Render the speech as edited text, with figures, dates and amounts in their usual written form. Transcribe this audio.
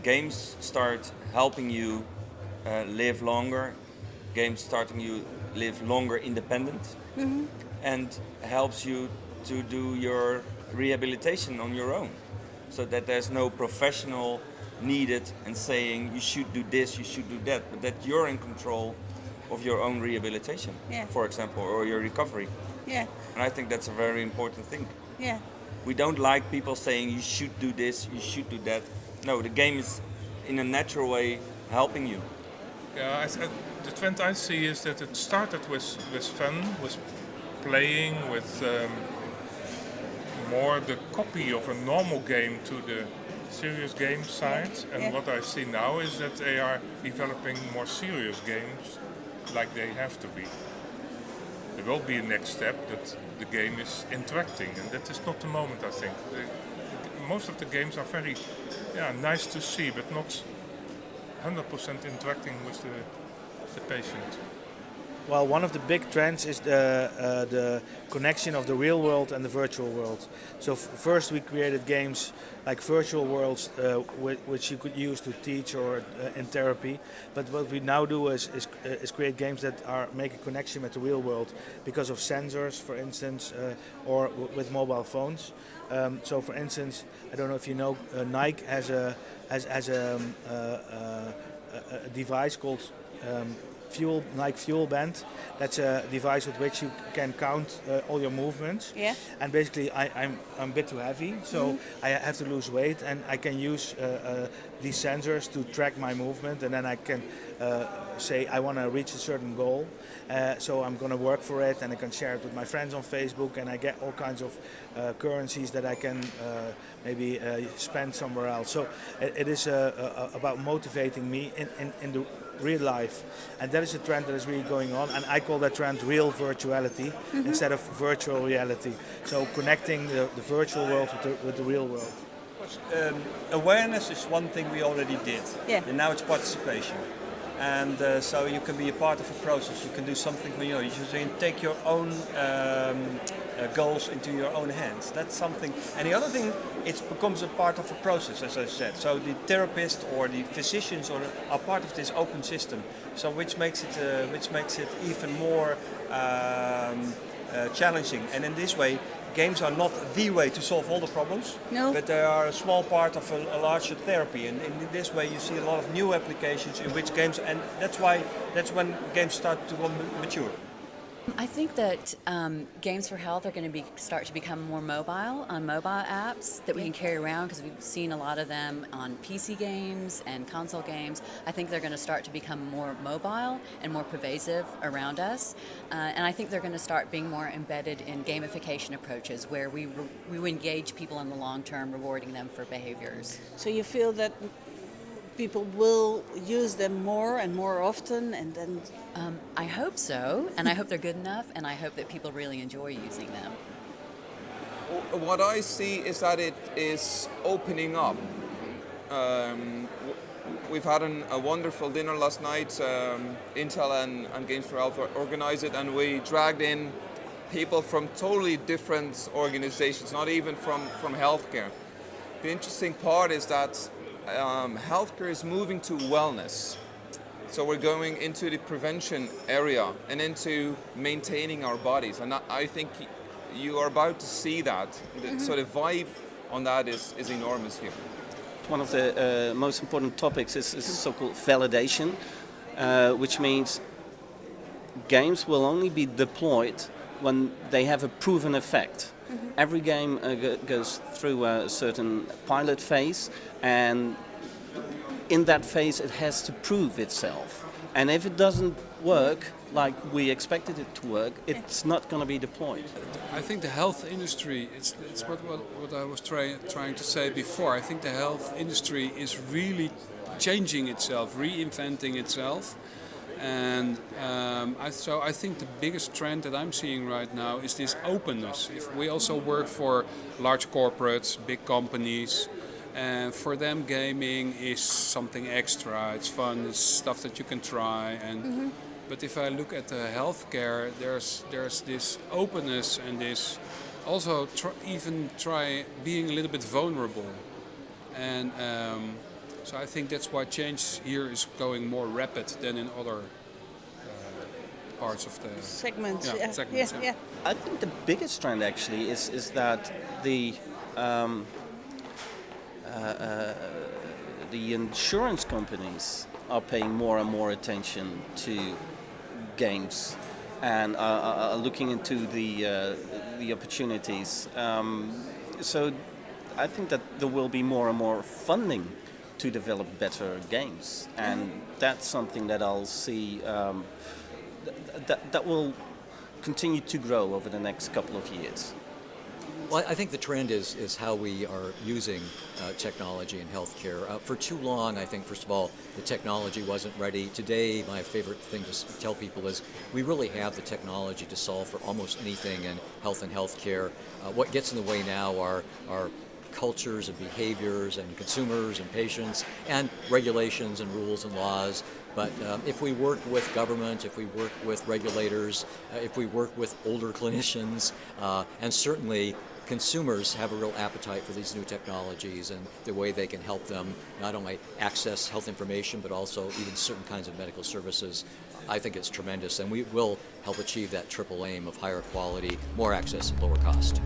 games start helping you live longer, games starting you live longer independent, and helps you to do your rehabilitation on your own, so that there's no professional needed and saying you should do this, you should do that, but that you're in control of your own rehabilitation, for example, or your recovery. Yeah. And I think that's a very important thing. Yeah. We don't like people saying you should do this, you should do that. No, the game is in a natural way helping you. Yeah, the trend I see is that it started with fun, with playing, with more the copy of a normal game to the serious game side. And what I see now is that they are developing more serious games like they have to be. There will be a next step that the game is interacting, and that is not the moment, I think. Most of the games are very nice to see, but not 100% interacting with the patient. Well, one of the big trends is the connection of the real world and the virtual world. So first we created games like virtual worlds, which you could use to teach or in therapy. But what we now do is create games that make a connection with the real world because of sensors, for instance, or with mobile phones. So, for instance, I don't know if you know, Nike has a device called Nike Fuel Band. That's a device with which you can count all your movements. Yeah. And basically, I'm a bit too heavy, so I have to lose weight, and I can use these sensors to track my movement, and then I can say I want to reach a certain goal. So I'm going to work for it, and I can share it with my friends on Facebook, and I get all kinds of currencies that I can maybe spend somewhere else. So it is about motivating me in the real life, and that is a trend that is really going on, and I call that trend real virtuality instead of virtual reality. So connecting the virtual world with the real world. Awareness is one thing we already did, and now it's participation. And so you can be a part of a process. You can do something for you can take your own goals into your own hands. That's something. And the other thing, it becomes a part of a process, as I said. So the therapist or the physicians are part of this open system. So which makes it even more challenging. And in this way, games are not the way to solve all the problems, but they are a small part of a larger therapy. And in this way, you see a lot of new applications in which games, and that's when games start to mature. I think that games for health are going to start to become more mobile on mobile apps that we can carry around, because we've seen a lot of them on PC games and console games. I think they're going to start to become more mobile and more pervasive around us. And I think they're going to start being more embedded in gamification approaches where we engage people in the long term, rewarding them for behaviors. So you feel that people will use them more and more often, and then... I hope so, and I hope they're good enough, and I hope that people really enjoy using them. What I see is that it is opening up. We've had a wonderful dinner last night. Intel and Games for Health organized it, and we dragged in people from totally different organizations, not even from healthcare. The interesting part is that healthcare is moving to wellness. So we're going into the prevention area and into maintaining our bodies. And I think you are about to see that. So the vibe on that is enormous here. One of the most important topics is so-called validation, which means games will only be deployed when they have a proven effect. Every game goes through a certain pilot phase, and in that phase it has to prove itself. And if it doesn't work like we expected it to work, it's not going to be deployed. I think the health industry, it's what I was trying to say before. I think the health industry is really changing itself, reinventing itself. And so I think the biggest trend that I'm seeing right now is this openness. If we also work for large corporates, big companies, and for them gaming is something extra. It's fun, it's stuff that you can try. And but if I look at the healthcare, there's this openness and this also try being a little bit vulnerable. And So I think that's why change here is going more rapid than in other parts of the Segments. segments. Yeah. I think the biggest trend actually is that the insurance companies are paying more and more attention to games and are looking into the opportunities. So I think that there will be more and more funding to develop better games, and that's something that I'll see that will continue to grow over the next couple of years. Well, I think the trend is how we are using technology in healthcare. For too long, I think, first of all, the technology wasn't ready. Today, my favorite thing to tell people is we really have the technology to solve for almost anything in health and healthcare. What gets in the way now are cultures and behaviors and consumers and patients and regulations and rules and laws. But if we work with government, if we work with regulators, if we work with older clinicians, and certainly consumers have a real appetite for these new technologies and the way they can help them not only access health information but also even certain kinds of medical services, I think it's tremendous, and we will help achieve that triple aim of higher quality, more access, and lower cost.